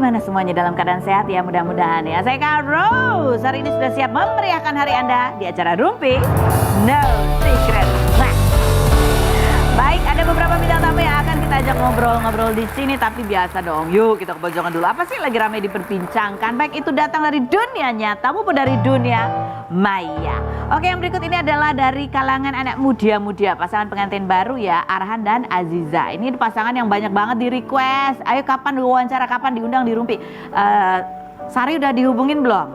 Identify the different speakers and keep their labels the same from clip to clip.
Speaker 1: Bagaimana semuanya dalam keadaan sehat ya, mudah-mudahan ya. Saya Kak Rose, hari ini sudah siap memeriahkan hari Anda di acara Rumpi No Secret. Nah, baik, ada beberapa bidang tamu yang akan kita ajak ngobrol-ngobrol di sini, tapi biasa dong. Yuk kita kebojongan dulu. Apa sih lagi ramai diperbincangkan? Baik itu datang dari dunia nyata maupun dari dunia maya. Oke, yang berikut ini adalah dari kalangan anak muda-muda, pasangan pengantin baru ya, Arhan dan Aziza. Ini pasangan yang banyak banget di request. Ayo kapan diwawancara, kapan diundang di Rumpi. Sari udah dihubungin belum?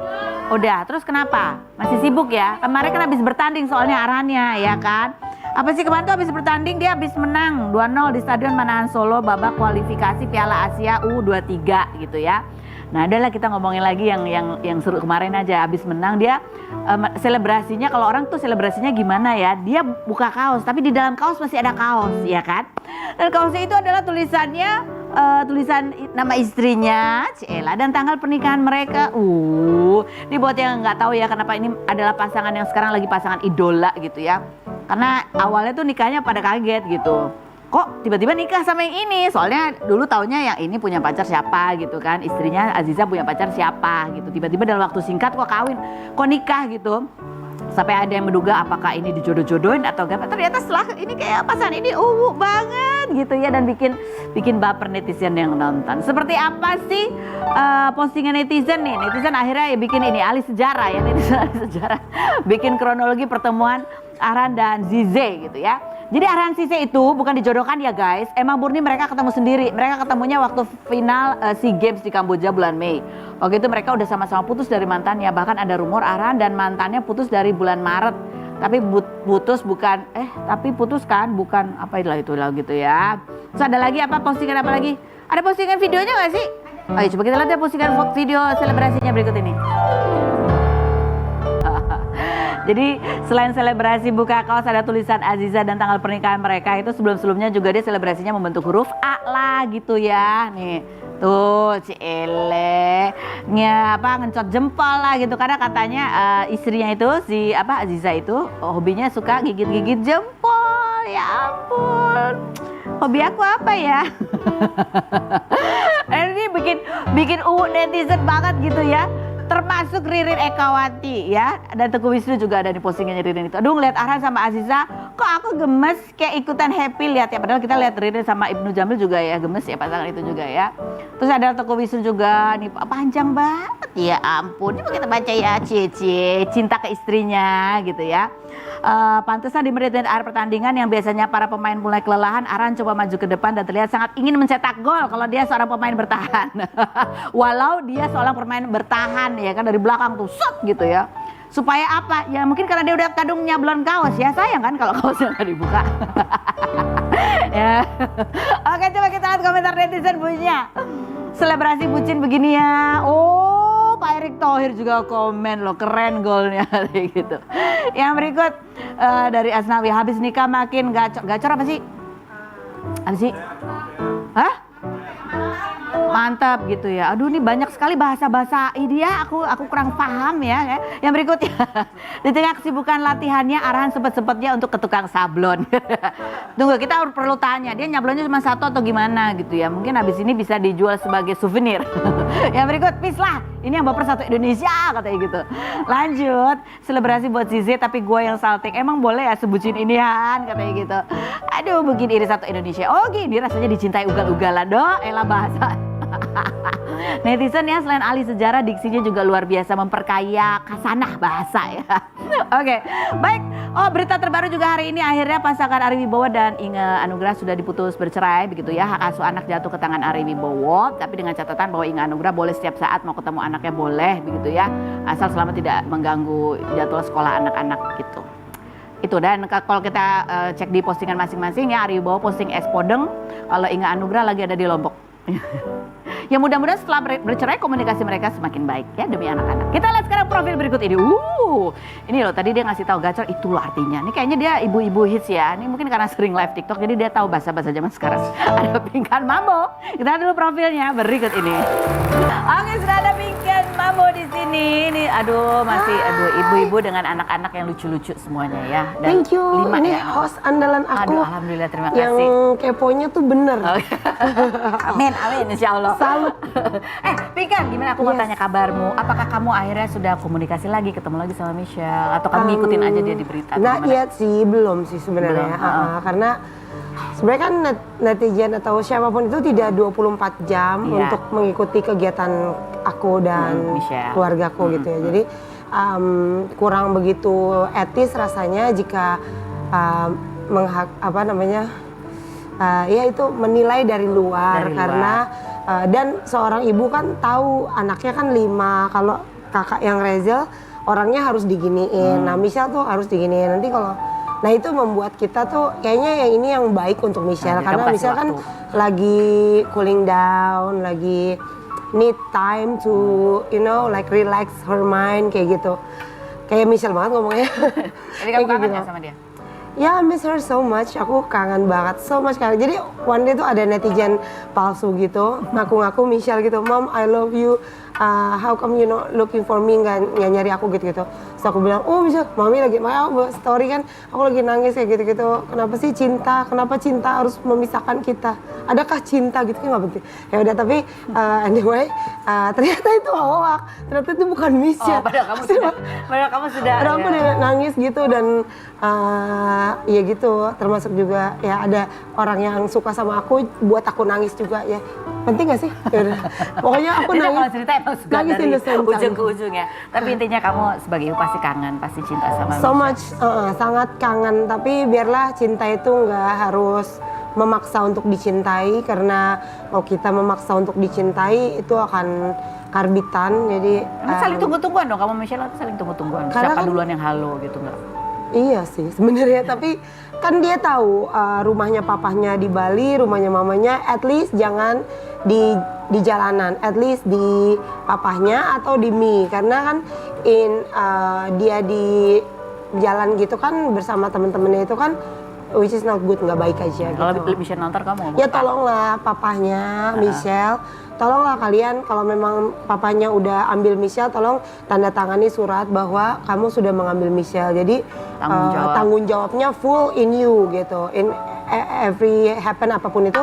Speaker 1: Udah, terus kenapa? Masih sibuk ya? Kemarin kan habis bertanding soalnya Arhannya ya kan? Apa sih kemarin tuh habis bertanding dia habis menang 2-0 di Stadion Manahan Solo babak kualifikasi Piala Asia U23 gitu ya. Nah, adalah kita ngomongin lagi yang seru kemarin aja, habis menang dia selebrasinya, kalau orang tuh selebrasinya gimana ya? Dia buka kaos, tapi di dalam kaos masih ada kaos, ya kan? Dan kaosnya itu adalah tulisannya tulisan nama istrinya, Ciela, dan tanggal pernikahan mereka. Ini buat yang nggak tahu ya, kenapa ini adalah pasangan yang sekarang lagi pasangan idola gitu ya. Karena awalnya tuh nikahnya pada kaget gitu. Kok tiba-tiba nikah sama yang ini? Soalnya dulu taunya yang ini punya pacar siapa gitu kan. Istrinya Aziza punya pacar siapa gitu. Tiba-tiba dalam waktu singkat kok kawin, kok nikah gitu. Sampai ada yang menduga apakah ini dijodoh-jodohin atau enggak. Ternyata setelah ini kayak pasangan ini banget gitu ya. Dan bikin baper netizen yang nonton. Seperti apa sih postingan netizen nih? Netizen akhirnya ya bikin ini ahli sejarah ya. Netizen ahli sejarah. Bikin kronologi pertemuan Arhan dan Zize gitu ya. Jadi Arhan Zize itu bukan dijodohkan ya guys. Emang murni mereka ketemu sendiri. Mereka ketemunya waktu final SEA Games di Kamboja bulan Mei. Waktu itu mereka udah sama-sama putus dari mantannya. Bahkan ada rumor Arhan dan mantannya putus dari bulan Maret. Tapi putus kan bukan apa itu lah gitu ya. Terus ada lagi apa postingan apa lagi? Ada postingan videonya gak sih? Ayo coba kita lihat ya postingan video selebrasinya berikut ini. Jadi selain selebrasi buka kaos ada tulisan Aziza dan tanggal pernikahan mereka, itu sebelum-sebelumnya juga dia selebrasinya membentuk huruf A lah gitu ya. Nih tuh Ciele ngencot jempol lah gitu, karena katanya istrinya itu si Aziza itu hobinya suka gigit-gigit jempol. Ya ampun, hobi aku apa ya? Ini bikin netizen banget gitu ya. Termasuk Ririn Ekawati ya. Dan Teguh Wisnu juga ada di postingannya Ririn itu. Aduh, ngeliat Arhan sama Aziza, kok aku gemes kayak ikutan happy lihat ya. Padahal kita lihat Ririn sama Ibnu Jamil juga ya gemes ya, pasangan itu juga ya. Terus ada Teguh Wisnu juga, nih panjang banget. Ya ampun, ini kita baca ya, cinta ke istrinya gitu ya. Pantesan di menit akhir pertandingan yang biasanya para pemain mulai kelelahan, Arhan coba maju ke depan dan terlihat sangat ingin mencetak gol kalau dia seorang pemain bertahan. Walau dia seorang pemain bertahan ya kan, dari belakang tuh shot gitu ya. Supaya apa? Ya mungkin karena dia udah kadung nyablon kaos ya, sayang kan kalau kaosnya nggak dibuka. Ya. Oke, coba kita lihat komentar netizen bunyinya. Selebrasi bucin begini ya. Pak Erick Thohir juga komen loh, keren golnya kayak gitu. Yang berikut dari Asnawi, habis nikah makin gacor apa sih? Apa sih? Hah? Mantap gitu ya. Aduh, ini banyak sekali bahasa-bahasa ini ya, aku kurang paham ya. Yang berikutnya, di tengah kesibukan latihannya Arhan sempet-sempetnya untuk ke tukang sablon. Tunggu, kita perlu tanya, dia nyablonnya cuma satu atau gimana gitu ya. Mungkin habis ini bisa dijual sebagai souvenir. Yang berikut, peace lah, ini yang baper satu Indonesia katanya gitu. Lanjut, selebrasi buat Zize tapi gue yang salting. Emang boleh ya sebutin ini Han katanya gitu. Aduh, begini iri satu Indonesia. Oh gini rasanya dicintai ugal-ugalan. Elah bahasa. Netizen ya, selain ahli sejarah, diksinya juga luar biasa memperkaya khasanah bahasa ya. Oke, baik. Berita terbaru juga hari ini, akhirnya pasangan Ari Wibowo dan Inge Anugrah sudah diputus bercerai begitu ya. Hak asuh anak jatuh ke tangan Ari Wibowo, tapi dengan catatan bahwa Inge Anugrah boleh setiap saat mau ketemu anaknya boleh begitu ya, asal selama tidak mengganggu jadwal sekolah anak-anak gitu. Itu, dan kalau kita cek di postingan masing-masing ya, Ari Wibowo posting es podeng, kalau Inge Anugrah lagi ada di Lombok. Ya mudah-mudahan setelah bercerai komunikasi mereka semakin baik ya demi anak-anak. Kita lihat sekarang profil berikut ini. Ini loh, tadi dia ngasih tahu gacor, itulah artinya. Ini kayaknya dia ibu-ibu hits ya. Ini mungkin karena sering live TikTok jadi dia tahu bahasa-bahasa zaman sekarang. Ada Pinkan Mambo. Kita lihat dulu profilnya berikut ini. Oke, sudah ada Pinkan Mambo di sini. ini aduh masih ibu-ibu dengan anak-anak yang lucu-lucu semuanya ya. Dan
Speaker 2: Thank you.
Speaker 1: 5
Speaker 2: ini
Speaker 1: ya.
Speaker 2: host andalan aku.
Speaker 1: Aduh, alhamdulillah terima
Speaker 2: yang
Speaker 1: kasih.
Speaker 2: keponya tuh bener.
Speaker 1: Amin, amin insya Allah.
Speaker 2: Salut.
Speaker 1: Pika, gimana aku mau tanya kabarmu? Apakah kamu akhirnya sudah komunikasi lagi, ketemu lagi sama Michelle? Atau kamu ngikutin aja dia di berita?
Speaker 2: Nah, iya sih, belum sih sebenarnya. Karena sebenarnya kan netizen atau siapapun itu tidak 24 jam untuk mengikuti kegiatan aku dan keluargaku gitu ya. Jadi kurang begitu etis rasanya jika ya itu menilai dari luar. Karena dan seorang ibu kan tahu anaknya kan 5, kalau kakak yang Rezel orangnya harus diginiin, nah Michelle tuh harus diginiin. Nanti kalau nah itu membuat kita tuh kayaknya yang ini yang baik untuk Michelle, karena Michelle kan lagi cooling down, lagi need time to like relax her mind kayak gitu. Kayak Michelle banget ngomongnya.
Speaker 1: Jadi kamu kangen ya sama dia?
Speaker 2: Ya, I miss her so much. Aku kangen banget, so much kangen. Jadi one day tuh ada netizen palsu gitu, ngaku-ngaku Michelle gitu, Mom, I love you. How come you not looking for me, nggak nyari aku gitu-gitu. Terus aku bilang, oh Michelle, Mami lagi, aku story kan, aku lagi nangis kayak gitu-gitu. Kenapa sih cinta? Kenapa cinta harus memisahkan kita? Adakah cinta gitu? Kan nggak penting. Ya udah, tapi anyway, ternyata itu hoax. Ternyata itu bukan Michelle.
Speaker 1: Padahal kamu sudah.
Speaker 2: Padahal aku udah nangis gitu dan ya gitu. Termasuk juga ya ada orang yang suka sama aku buat aku nangis juga ya. Penting gak sih? Yaudah. Pokoknya aku nangis.
Speaker 1: Kalau cerita emang suka dari ujung ke ujung ya. Tapi intinya kamu sebagai ibu pasti kangen, pasti cinta sama
Speaker 2: so much, sangat kangen. Tapi biarlah cinta itu nggak harus memaksa untuk dicintai, karena kalau kita memaksa untuk dicintai itu akan karbitan. Jadi
Speaker 1: saling tunggu-tungguan dong, kamu Michelle saling tunggu-tungguan. Siapa duluan yang halo gitu nggak?
Speaker 2: Iya sih sebenarnya, tapi kan dia tahu rumahnya papahnya di Bali, rumahnya mamanya, at least jangan di jalanan, at least di papahnya atau di Mi, karena kan dia di jalan gitu kan bersama temen-temennya itu kan which is not good, nggak baik aja.
Speaker 1: Kalau
Speaker 2: gitu.
Speaker 1: Michelle nonton kamu ngomong
Speaker 2: ya tolonglah papahnya Michelle, tolonglah kalian kalau memang papanya udah ambil Michelle, tolong tanda tangani surat bahwa kamu sudah mengambil Michelle. Jadi tanggung jawabnya full in you gitu, in every happen apapun itu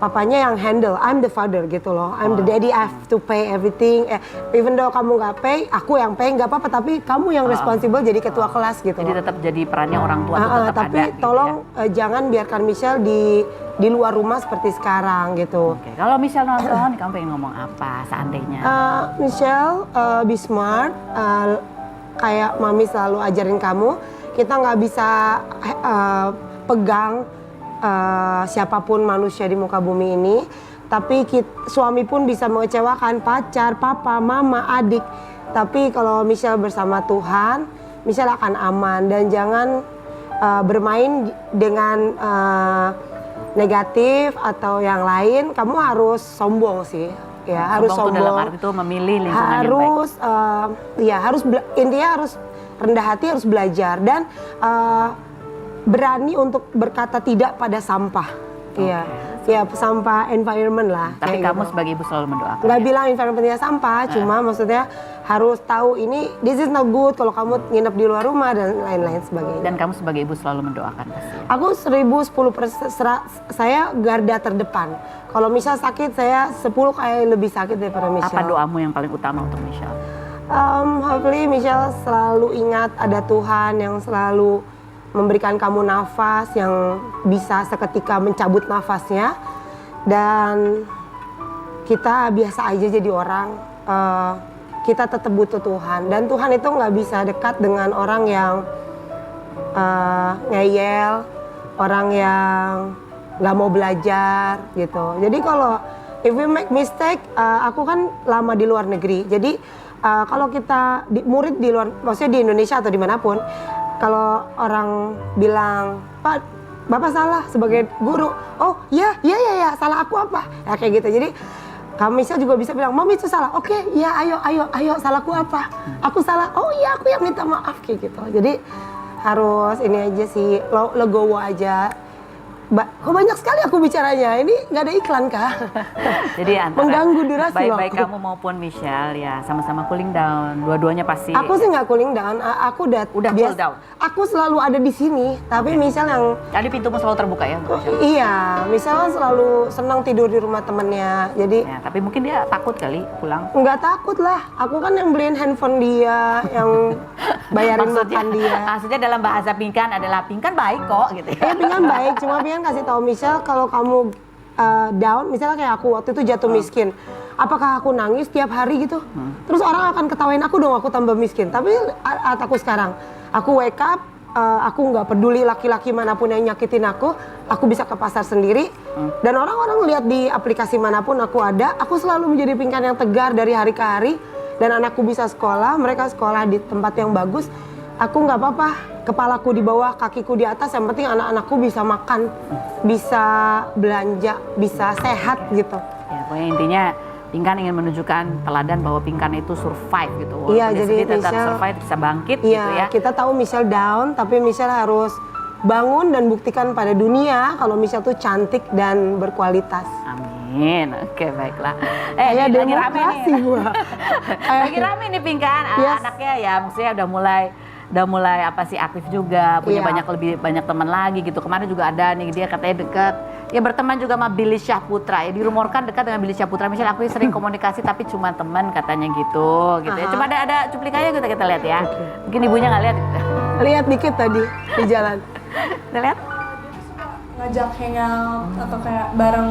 Speaker 2: papanya yang handle. I'm the father gitu loh, I'm the daddy, I have to pay everything. Even though kamu nggak pay, aku yang pay nggak apa-apa, tapi kamu yang responsible jadi ketua kelas gitu.
Speaker 1: Jadi tetap jadi perannya orang tua tetap
Speaker 2: tapi
Speaker 1: ada. Tapi
Speaker 2: tolong gitu ya. Jangan biarkan Michelle di luar rumah seperti sekarang gitu.
Speaker 1: Okay. Kalau Michelle nonton, kamu pengen ngomong apa seandainya?
Speaker 2: Michelle, be smart. Kayak Mami selalu ajarin kamu, kita nggak bisa pegang siapapun manusia di muka bumi ini, tapi suami pun bisa mengecewakan, pacar, papa, mama, adik. Tapi kalau Michelle bersama Tuhan, Michelle akan aman. Dan jangan bermain dengan negatif atau yang lain. Kamu harus sombong sih, ya harus sombong.
Speaker 1: Dalam arti itu memilih lingkungan
Speaker 2: harus,
Speaker 1: yang baik.
Speaker 2: Intinya harus rendah hati, harus belajar dan berani untuk berkata tidak pada sampah. Iya, ya sampah environment lah.
Speaker 1: Tapi kamu
Speaker 2: gitu.
Speaker 1: Sebagai ibu selalu mendoakan.
Speaker 2: Nggak bilang environmentnya sampah, cuma maksudnya harus tahu ini this is not good kalau kamu nginep di luar rumah dan lain-lain sebagainya.
Speaker 1: Dan kamu sebagai ibu selalu mendoakan pasti.
Speaker 2: Aku 1010%, saya garda terdepan. Kalau Michelle sakit, saya 10 kali lebih sakit daripada Michelle.
Speaker 1: Apa doamu yang paling utama untuk Michelle?
Speaker 2: Hopefully Michelle selalu ingat ada Tuhan yang selalu memberikan kamu nafas, yang bisa seketika mencabut nafasnya. Dan kita biasa aja jadi orang, kita tetap butuh Tuhan. Dan Tuhan itu nggak bisa dekat dengan orang yang ngeyel, orang yang nggak mau belajar gitu. Jadi kalau if we make mistake, aku kan lama di luar negeri. Jadi kalau kita murid di luar, maksudnya di Indonesia atau dimanapun, kalau orang bilang, Pak, Bapak salah sebagai guru. Oh, ya, salah aku apa? Ya kayak gitu. Jadi, kami juga bisa bilang, Mami itu salah. Oke, ya ayo, salahku apa? Aku salah. Oh iya, aku yang minta maaf kayak gitu. Jadi, harus ini aja sih, legowo aja. Kok banyak sekali aku bicaranya, ini nggak ada iklan kah?
Speaker 1: Jadi antara
Speaker 2: Mengganggu durasi
Speaker 1: baik
Speaker 2: loh.
Speaker 1: kamu maupun Michelle ya sama-sama cooling down. Dua-duanya pasti.
Speaker 2: Aku sih nggak cooling down, aku udah
Speaker 1: cool down.
Speaker 2: Aku selalu ada di sini, tapi Michelle yang
Speaker 1: Tadi pintumu selalu terbuka ya untuk Michelle?
Speaker 2: iya, Michelle kan selalu senang tidur di rumah temennya, jadi
Speaker 1: Ya, tapi mungkin dia takut kali pulang.
Speaker 2: nggak takut lah. Aku kan yang beliin handphone dia, yang bayarin makan dia.
Speaker 1: Maksudnya dalam bahasa Pinkan adalah Pinkan baik kok gitu ya.
Speaker 2: Pinkan baik, cuma Pinkan kasih tahu Michelle kalau kamu down, misalnya kayak aku waktu itu jatuh miskin, apakah aku nangis tiap hari gitu? Terus orang akan ketawain aku dong, aku tambah miskin. Tapi aku sekarang, aku wake up, aku nggak peduli laki-laki manapun yang nyakitin aku bisa ke pasar sendiri. Dan orang-orang lihat di aplikasi manapun aku ada, aku selalu menjadi Pinkan yang tegar dari hari ke hari. Dan anakku bisa sekolah, mereka sekolah di tempat yang bagus. Aku nggak apa-apa, kepalaku di bawah, kakiku di atas, yang penting anak-anakku bisa makan, bisa belanja, bisa sehat gitu.
Speaker 1: Ya, pokoknya intinya Pinkan ingin menunjukkan teladan bahwa Pinkan itu survive gitu. Walaupun
Speaker 2: Iya,
Speaker 1: dia
Speaker 2: jadi
Speaker 1: sedih, tetap
Speaker 2: Michelle-
Speaker 1: survive, bisa bangkit
Speaker 2: Iya,
Speaker 1: gitu ya.
Speaker 2: kita tahu Michelle down, tapi Michelle harus bangun dan buktikan pada dunia kalau Michelle tuh cantik dan berkualitas.
Speaker 1: Amin. Oke, baiklah.
Speaker 2: Kayak
Speaker 1: ini lagi rame
Speaker 2: demokrasi
Speaker 1: nih.
Speaker 2: gua.
Speaker 1: Lagi rame nih Pinkan.
Speaker 2: Yes.
Speaker 1: Anaknya ya maksudnya udah mulai apa sih aktif juga, punya
Speaker 2: Iya.
Speaker 1: lebih banyak teman lagi gitu. Kemarin juga ada nih dia katanya dekat. Ya berteman juga sama Billy Syahputra. Ya dirumorkan dekat dengan Billy Syahputra. Misalnya aku sering komunikasi tapi cuma teman katanya gitu ya. Coba ada cuplikannya kita lihat ya. Mungkin ibunya nggak lihat.
Speaker 2: Lihat dikit tadi di jalan.
Speaker 1: Kita lihat.
Speaker 3: Ngajak hangout atau kayak bareng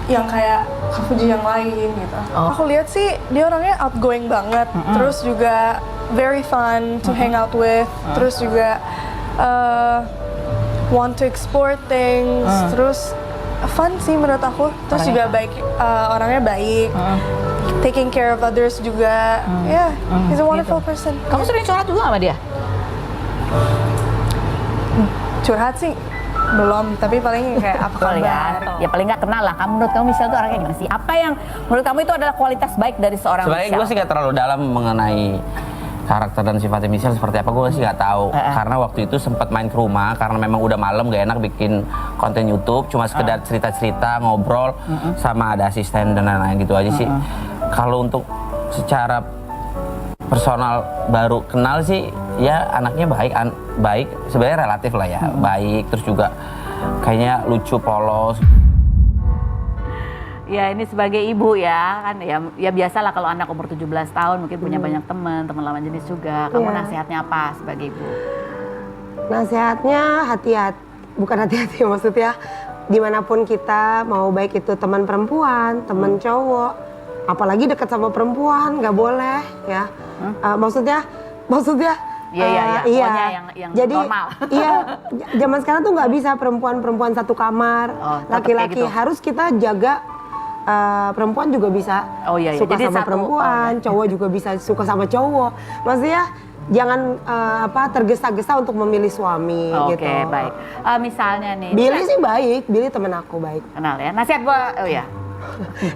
Speaker 3: yang kayak Kak Fuji yang lain gitu.
Speaker 1: Oh.
Speaker 3: Aku lihat sih dia orangnya outgoing banget, terus juga very fun to hang out with, terus juga want to explore things, terus fun sih menurut aku. Terus juga baik, orangnya baik, taking care of others juga. Yeah, he's a wonderful person.
Speaker 1: Kamu sering curhat juga sama dia?
Speaker 3: Curhat sih belum, tapi paling kayak apa
Speaker 1: Betul
Speaker 3: kabar.
Speaker 1: ya paling nggak kenal lah. Kamu menurut kamu Michelle tuh orangnya gimana sih? Apa yang menurut kamu itu adalah kualitas baik dari seorang
Speaker 4: Sebenarnya gue
Speaker 1: Michelle?
Speaker 4: sih gak terlalu dalam mengenai karakter dan sifatnya Michelle seperti apa, gue sih gak tahu. Karena waktu itu sempat main ke rumah karena memang udah malam gak enak bikin konten YouTube, cuma sekedar cerita-cerita, ngobrol sama ada asisten dan lain-lain gitu aja sih. Kalau untuk secara personal baru kenal sih ya anaknya baik sebenarnya relatif lah ya, baik, terus juga kayaknya lucu, polos.
Speaker 1: Ya ini sebagai ibu ya kan ya biasalah kalau anak umur 17 tahun mungkin punya banyak teman lawan jenis juga. Kamu
Speaker 2: Iya.
Speaker 1: nasihatnya apa sebagai ibu?
Speaker 2: Nasihatnya hati-hati, bukan hati-hati maksudnya dimanapun kita, mau baik itu teman perempuan, teman cowok, apalagi dekat sama perempuan nggak boleh ya. Maksudnya
Speaker 1: Iya, pokoknya yang
Speaker 2: jadi
Speaker 1: normal.
Speaker 2: iya, zaman sekarang tuh nggak bisa perempuan satu kamar,
Speaker 1: Oh, tetap
Speaker 2: laki-laki
Speaker 1: kayak gitu.
Speaker 2: harus kita jaga. Perempuan juga bisa
Speaker 1: Oh, iya.
Speaker 2: suka
Speaker 1: Jadi
Speaker 2: sama
Speaker 1: satu-
Speaker 2: perempuan, cowok juga bisa suka sama cowok. Maksudnya jangan tergesa-gesa untuk memilih suami
Speaker 1: Oke,
Speaker 2: gitu.
Speaker 1: baik. Misalnya nih,
Speaker 2: Billy sih baik, Billy temen aku baik.
Speaker 1: kenal ya. Nasihat gua, oh ya.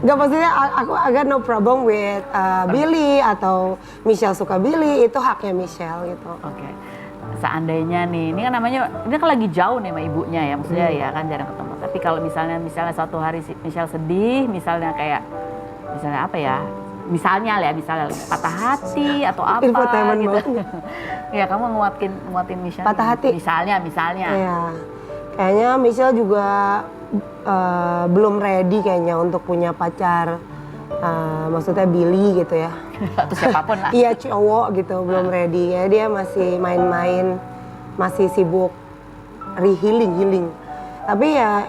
Speaker 2: Gak maksudnya aku agak no problem with Billy atau Michelle suka Billy, itu haknya Michelle gitu.
Speaker 1: Oke. Seandainya nih, ini kan namanya, ini kan lagi jauh nih sama ibunya ya, maksudnya ya kan jarang ketemu. Tapi kalau misalnya suatu hari Michelle sedih, misalnya apa ya? Misalnya lagi patah hati atau apa
Speaker 2: Infotainment
Speaker 1: gitu.
Speaker 2: banget.
Speaker 1: Ya kamu nguatin Michelle.
Speaker 2: Patah hati?
Speaker 1: Misalnya.
Speaker 2: Iya. Kayaknya Michelle juga belum ready kayaknya untuk punya pacar. Maksudnya Billy gitu ya.
Speaker 1: Atau siapapun lah.
Speaker 2: Iya cowok gitu, belum ready ya. Dia masih main-main, masih sibuk healing. Tapi ya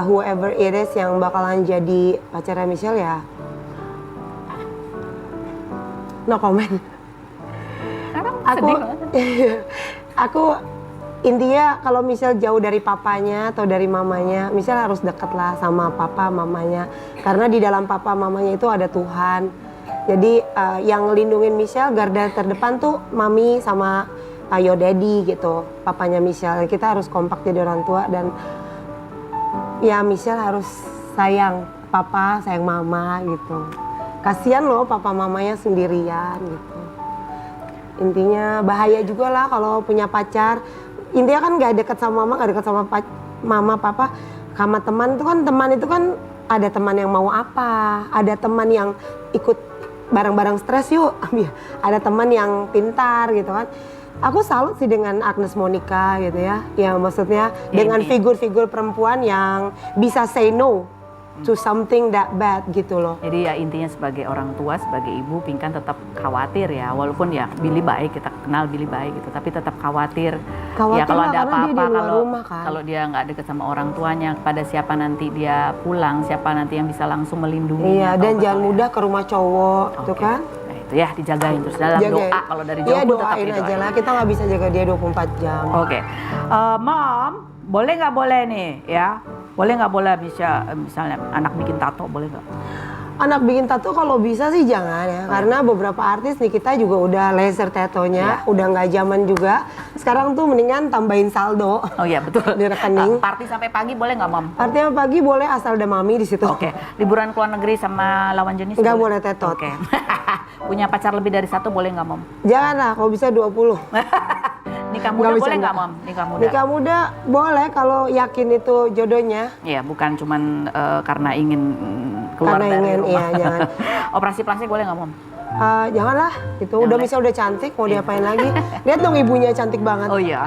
Speaker 2: whoever it is yang bakalan jadi pacarnya Michelle ya, no comment. Aku, aku intinya kalau Michelle jauh dari papanya atau dari mamanya, Michelle harus deket lah sama papa mamanya. Karena di dalam papa mamanya itu ada Tuhan. Jadi yang lindungin Michelle, garda terdepan tuh mami sama yo daddy gitu, papanya Michelle. Kita harus kompak jadi orang tua dan ya Michelle harus sayang papa, sayang mama gitu. Kasian loh papa mamanya sendirian gitu. Intinya bahaya juga lah kalau punya pacar. intinya kan nggak dekat sama mama, nggak dekat sama mama, papa, sama teman itu kan ada teman yang mau apa, ada teman yang ikut bareng-bareng stres yuk, ada teman yang pintar gitu kan. Aku salut sih dengan Agnes Monica gitu ya, maksudnya dengan figur-figur perempuan yang bisa say no to something that bad gitu loh.
Speaker 1: Jadi ya intinya sebagai orang tua, sebagai ibu, Pinkan tetap khawatir ya, walaupun ya Billy baik, kita kenal Billy baik gitu, tapi tetap khawatir ya kalau ada apa-apa, kalau dia nggak deket sama orang tuanya, pada siapa nanti dia pulang, siapa nanti yang bisa langsung melindungi.
Speaker 2: Iya, dan jangan mudah ke rumah cowok, tuh kan.
Speaker 1: Nah itu ya dijagain terus dalam doa, kalau dari jauh
Speaker 2: ya,
Speaker 1: pun tetap
Speaker 2: doain
Speaker 1: didoain.
Speaker 2: aja lah, kita nggak bisa jaga dia 24 jam.
Speaker 1: Oke, Mom, boleh nggak boleh nih ya? Boleh nggak boleh misalnya anak bikin tato, boleh nggak?
Speaker 2: Anak bikin tato kalau bisa sih jangan ya, karena beberapa artis nih kita juga udah laser tatonya, udah nggak zaman juga. Sekarang tuh mendingan tambahin saldo.
Speaker 1: Oh iya betul.
Speaker 2: Di rekening.
Speaker 1: Party sampai pagi boleh nggak, Mom?
Speaker 2: Artinya pagi boleh asal ada mami di situ.
Speaker 1: Oke. Liburan keluar negeri sama lawan jenis?
Speaker 2: Nggak boleh tetot.
Speaker 1: Oke. Punya pacar lebih dari satu boleh nggak, Mom?
Speaker 2: Jangan lah, kalau bisa 20.
Speaker 1: Nikah muda boleh nggak, Mom? Nikah muda?
Speaker 2: Nikah muda boleh kalau yakin itu jodohnya.
Speaker 1: Iya, bukan cuman karena ingin keluar
Speaker 2: Karena
Speaker 1: dari
Speaker 2: ingin,
Speaker 1: rumah.
Speaker 2: iya jangan.
Speaker 1: Operasi plastik boleh nggak, Mom?
Speaker 2: Janganlah, itu udah misalnya udah cantik, mau diapain lagi? Lihat dong ibunya cantik banget.
Speaker 1: Oh iya.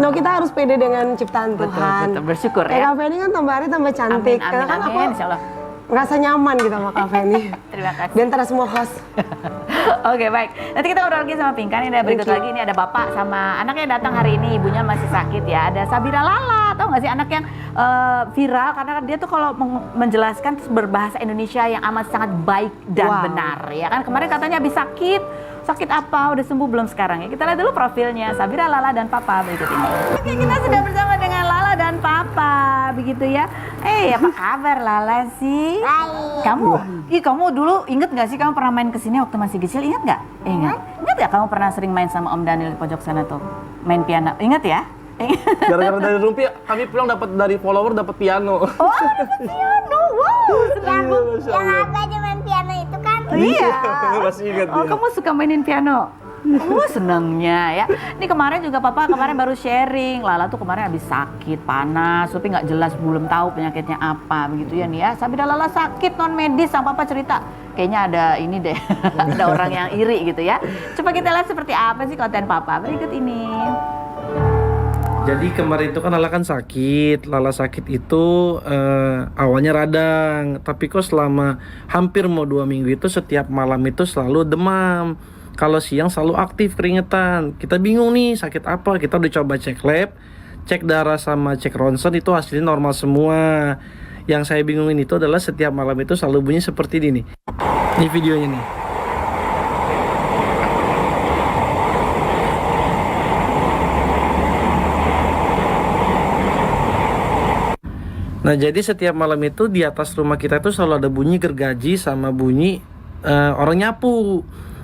Speaker 2: No, kita harus pede dengan ciptaan Tuhan.
Speaker 1: Betul, bersyukur
Speaker 2: Kayak
Speaker 1: ya.
Speaker 2: Kak Feni kan tambah hari tambah cantik.
Speaker 1: Amin,
Speaker 2: Karena kan
Speaker 1: amin,
Speaker 2: aku
Speaker 1: insya Allah.
Speaker 2: ngerasa nyaman gitu sama Kak Feni.
Speaker 1: Terima kasih.
Speaker 2: Di antara semua host.
Speaker 1: Oke, baik. Nanti kita ngobrol lagi sama Pinkan. Ini ada berikut lagi. Ini ada bapak sama anaknya datang hari ini. Ibunya masih sakit ya. Ada Sabira Lala. Tahu nggak sih anak yang viral? Karena dia tuh kalau menjelaskan terus berbahasa Indonesia yang amat sangat baik dan benar. Ya kan kemarin katanya habis sakit. Sakit apa? Udah sembuh belum sekarang ya? Kita lihat dulu profilnya Sabira, Lala, dan Papa berikut ini. Oke, kita sudah bersama dengan Lala dan Papa, begitu ya. Apa kabar Lala sih?
Speaker 5: Baik.
Speaker 1: Kamu dulu inget nggak sih kamu pernah main kesini waktu masih kecil? Ingat nggak? Ingat. Ingat nggak kamu pernah sering main sama Om Daniel di pojok sana tuh? Main piano. Ingat ya?
Speaker 6: Gara-gara dari Rumpi, kami pulang dapat dari follower dapat piano.
Speaker 1: Oh, dapat piano. Wow, senang.
Speaker 5: Yang apa cuma piano itu kan?
Speaker 1: Iya.
Speaker 6: Masih ingat
Speaker 1: Oh,
Speaker 6: dia.
Speaker 1: kamu suka mainin piano? Oh, senangnya ya. Ini kemarin juga Papa baru sharing. Lala tuh kemarin habis sakit, panas, tapi nggak jelas, belum tahu penyakitnya apa begitu ya nih ya. Sabida Lala sakit non medis, sama Papa cerita. Kayaknya ada ini deh, ada orang yang iri gitu ya. Coba kita lihat seperti apa sih konten Papa berikut ini.
Speaker 6: Jadi kemarin itu kan Lala kan sakit. Lala sakit itu awalnya radang, tapi kok selama hampir mau 2 minggu itu setiap malam itu selalu demam. Kalau siang selalu aktif keringetan. Kita bingung nih sakit apa. Kita udah coba cek lab, cek darah sama cek ronsen, itu hasilnya normal semua. Yang saya bingungin itu adalah setiap malam itu selalu bunyi seperti ini nih. Ini videonya nih. Nah, jadi setiap malam itu di atas rumah kita itu selalu ada bunyi gergaji sama bunyi orang nyapu.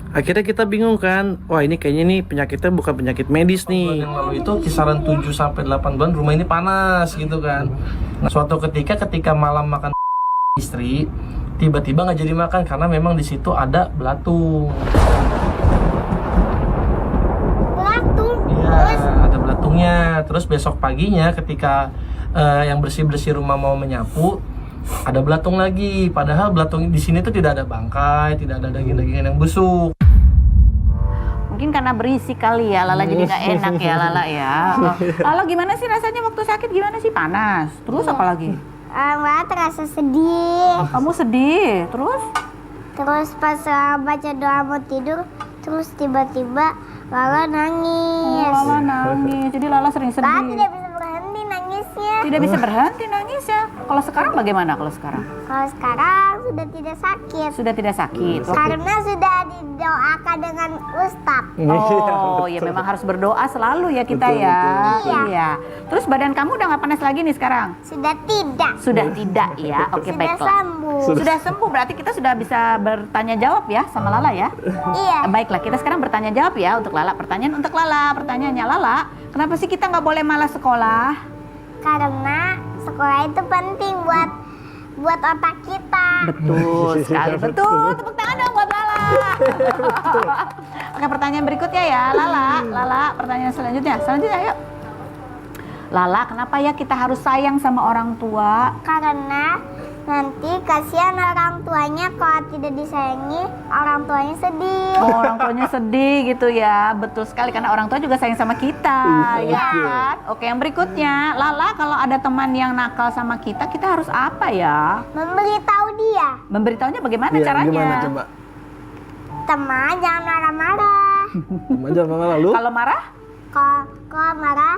Speaker 6: Akhirnya kita bingung kan, wah ini kayaknya nih penyakitnya bukan penyakit medis nih. Yang lalu itu kisaran 7-8 bulan rumah ini panas gitu kan. Nah, suatu ketika malam makan istri, tiba-tiba nggak jadi makan karena memang di situ ada belatung.
Speaker 5: Belatung?
Speaker 6: Iya, ada belatungnya. Terus besok paginya ketika yang bersih-bersih rumah mau menyapu, ada belatung lagi. Padahal belatung di sini tuh tidak ada bangkai, tidak ada daging-dagingan yang busuk.
Speaker 1: Mungkin karena berisi kali ya, Lala jadi nggak enak ya Lala ya. Lala gimana sih rasanya waktu sakit, gimana sih? Panas. Terus apa lagi?
Speaker 5: Lala terasa sedih.
Speaker 1: Kamu sedih, terus?
Speaker 5: Terus pas baca doa mau tidur, terus tiba-tiba Lala nangis.
Speaker 1: Lala nangis, jadi Lala sering sedih.
Speaker 5: Lala tidak bisa berhenti nangisnya.
Speaker 1: Tidak bisa berhenti nangisnya. Kalau sekarang bagaimana kalau sekarang?
Speaker 5: Kalau sekarang sudah tidak sakit.
Speaker 1: Sudah tidak sakit.
Speaker 5: Karena sudah didoakan dengan Ustadz.
Speaker 1: Oh, ya memang harus berdoa selalu ya kita ya.
Speaker 5: betul.
Speaker 1: Iya. Terus badan kamu udah nggak panas lagi nih sekarang?
Speaker 5: Sudah tidak.
Speaker 1: Sudah tidak ya. Oke,
Speaker 5: Sudah
Speaker 1: baiklah.
Speaker 5: sembuh.
Speaker 1: Sudah sembuh, berarti kita sudah bisa bertanya jawab ya sama Lala ya.
Speaker 5: Iya.
Speaker 1: Baiklah, kita sekarang bertanya jawab ya untuk Lala. Pertanyaan untuk Lala. Pertanyaannya Lala, kenapa sih kita nggak boleh malas sekolah?
Speaker 5: Karena sekolah itu penting buat otak kita.
Speaker 1: Betul sekali, betul. Tepuk tangan dong buat Lala. Oke, pertanyaan berikutnya ya, Lala, pertanyaan selanjutnya yuk. Lala, kenapa ya kita harus sayang sama orang tua?
Speaker 5: Karena nanti kasihan orang tuanya kalau tidak disayangi, orang tuanya sedih.
Speaker 1: Oh, orang tuanya sedih gitu ya. Betul sekali, karena orang tua juga sayang sama kita, ya kan? Oke, yang berikutnya, Lala, kalau ada teman yang nakal sama kita harus apa ya?
Speaker 5: Memberitahu dia.
Speaker 1: Memberitahunya bagaimana
Speaker 6: Iya,
Speaker 1: caranya?
Speaker 6: Gimana coba?
Speaker 5: Teman jangan marah-marah.
Speaker 6: Teman jangan marah lu.
Speaker 1: Kalau marah?
Speaker 5: Kalau marah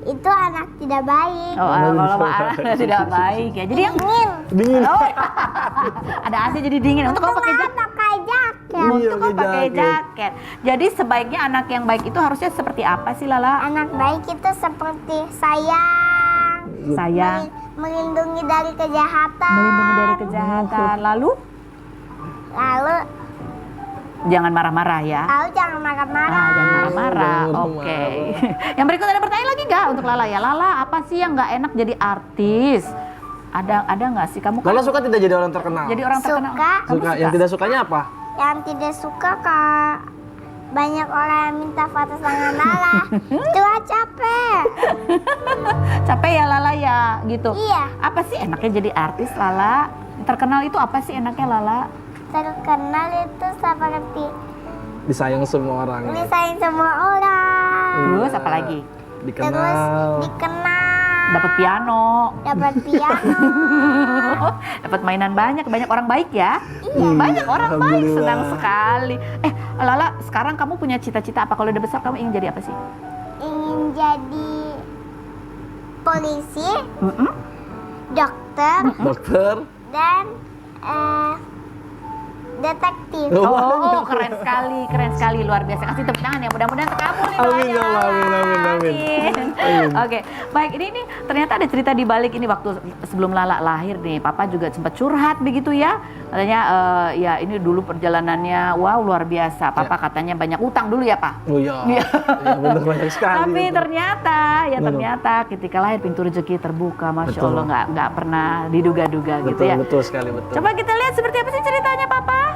Speaker 5: itu anak tidak baik.
Speaker 1: Oh, kalau marah tidak baik ya. Jadi yang
Speaker 6: Dingin.
Speaker 1: Oh, ada AC jadi dingin. Untuk kamu pakai jaket.
Speaker 5: Pakai jaket.
Speaker 1: Untuk kamu pakai
Speaker 6: jaket.
Speaker 1: jaket. Jadi sebaiknya anak yang baik itu harusnya seperti apa sih, Lala?
Speaker 5: Anak baik itu seperti sayang,
Speaker 1: Sayang,
Speaker 5: melindungi dari kejahatan.
Speaker 1: melindungi dari kejahatan. Lalu
Speaker 5: Lalu
Speaker 1: jangan marah-marah ya.
Speaker 5: jangan marah-marah.
Speaker 1: Jangan marah-marah.
Speaker 6: Jangan
Speaker 1: Oke. Yang berikut ada pertanyaan lagi nggak untuk Lala ya? Lala, apa sih yang nggak enak jadi artis? Ada nggak sih kamu?
Speaker 6: Lala suka tidak jadi orang terkenal?
Speaker 1: Jadi orang terkenal.
Speaker 5: Suka.
Speaker 1: Kamu
Speaker 6: Suka. Yang tidak sukanya apa?
Speaker 5: Yang tidak suka Kak, banyak orang yang minta foto sama Lala. Itu capek.
Speaker 1: Capek ya Lala ya, gitu.
Speaker 5: Iya.
Speaker 1: Apa sih enaknya jadi artis, Lala? Terkenal itu apa sih enaknya, Lala?
Speaker 5: Terkenal itu seperti
Speaker 6: Disayang semua orang.
Speaker 5: misahin semua orang.
Speaker 1: Terus apa lagi?
Speaker 5: Terus
Speaker 6: Dikenal.
Speaker 5: dikenal.
Speaker 1: Dapat piano.
Speaker 5: Dapat piano.
Speaker 1: Dapat mainan banyak orang baik ya. Banyak orang baik,
Speaker 6: Alhamdulillah.
Speaker 1: senang sekali. Lala, sekarang kamu punya cita-cita apa? Kalau udah besar kamu ingin jadi apa sih?
Speaker 5: Ingin jadi polisi,
Speaker 1: Mm-mm.
Speaker 5: dokter,
Speaker 6: Dokter.
Speaker 5: dan detektif.
Speaker 1: Oh, keren sekali, luar biasa. Kasih tepuk tangan ya, mudah-mudahan terkabul nih
Speaker 6: Amin, ya
Speaker 1: doanya.
Speaker 6: Allah, amin.
Speaker 1: Oke, baik, ini ternyata ada cerita di balik ini waktu sebelum Lala lahir nih. Papa juga sempat curhat begitu ya. Katanya ya ini dulu perjalanannya wow luar biasa. Papa katanya banyak utang dulu ya, Pak.
Speaker 6: Oh iya.
Speaker 1: Iya.
Speaker 6: Iya, benar banyak sekali.
Speaker 1: Tapi
Speaker 6: itu.
Speaker 1: ternyata ketika lahir pintu rezeki terbuka, masya
Speaker 6: Betul.
Speaker 1: Allah nggak pernah diduga-duga gitu
Speaker 6: Betul,
Speaker 1: ya.
Speaker 6: betul sekali, betul.
Speaker 1: Coba kita lihat seperti apa sih ceritanya Papa.